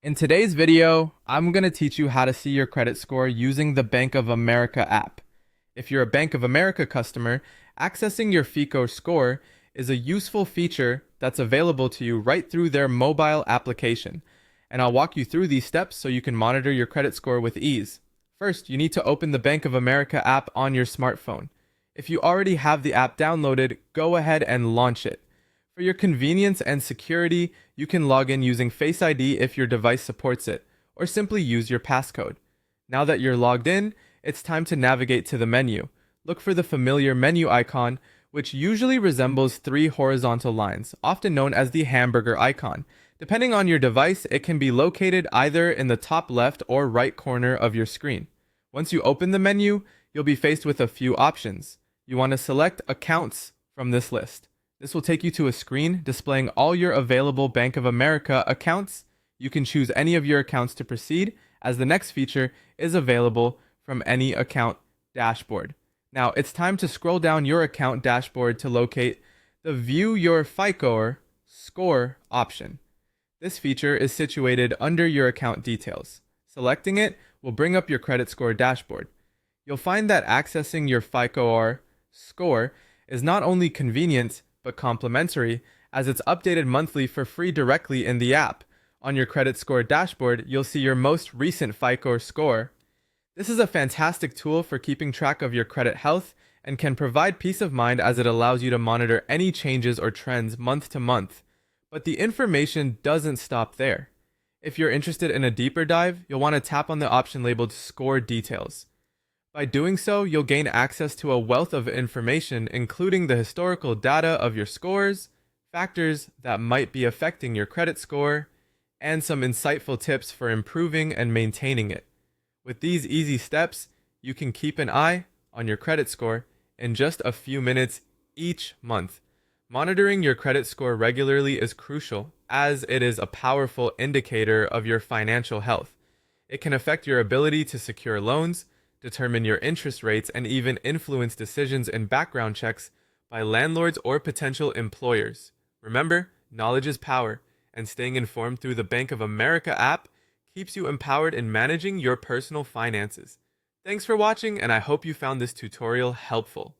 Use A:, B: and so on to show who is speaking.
A: In today's video, I'm going to teach you how to see your credit score using the Bank of America app. If you're a Bank of America customer, accessing your FICO score is a useful feature that's available to you right through their mobile application. And I'll walk you through these steps so you can monitor your credit score with ease. First, you need to open the Bank of America app on your smartphone. If you already have the app downloaded, go ahead and launch it. For your convenience and security, you can log in using Face ID if your device supports it, or simply use your passcode. Now that you're logged in, it's time to navigate to the menu. Look for the familiar menu icon, which usually resembles three horizontal lines, often known as the hamburger icon. Depending on your device, it can be located either in the top left or right corner of your screen. Once you open the menu, you'll be faced with a few options. You want to select Accounts from this list. This will take you to a screen displaying all your available Bank of America accounts. You can choose any of your accounts to proceed, as the next feature is available from any account dashboard. Now, it's time to scroll down your account dashboard to locate the View Your FICO Score option. This feature is situated under your account details. Selecting it will bring up your credit score dashboard. You'll find that accessing your FICO score is not only convenient, but complimentary, as it's updated monthly for free directly in the app. On your credit score dashboard, you'll see your most recent FICO score. This is a fantastic tool for keeping track of your credit health and can provide peace of mind as it allows you to monitor any changes or trends month to month. But the information doesn't stop there. If you're interested in a deeper dive, you'll want to tap on the option labeled Score Details. By doing so, you'll gain access to a wealth of information, including the historical data of your scores, factors that might be affecting your credit score, and some insightful tips for improving and maintaining it. With these easy steps, you can keep an eye on your credit score in just a few minutes each month. Monitoring your credit score regularly is crucial, as it is a powerful indicator of your financial health. It can affect your ability to secure loans, determine your interest rates, and even influence decisions in background checks by landlords or potential employers. Remember, knowledge is power, and staying informed through the Bank of America app keeps you empowered in managing your personal finances. Thanks for watching, and I hope you found this tutorial helpful.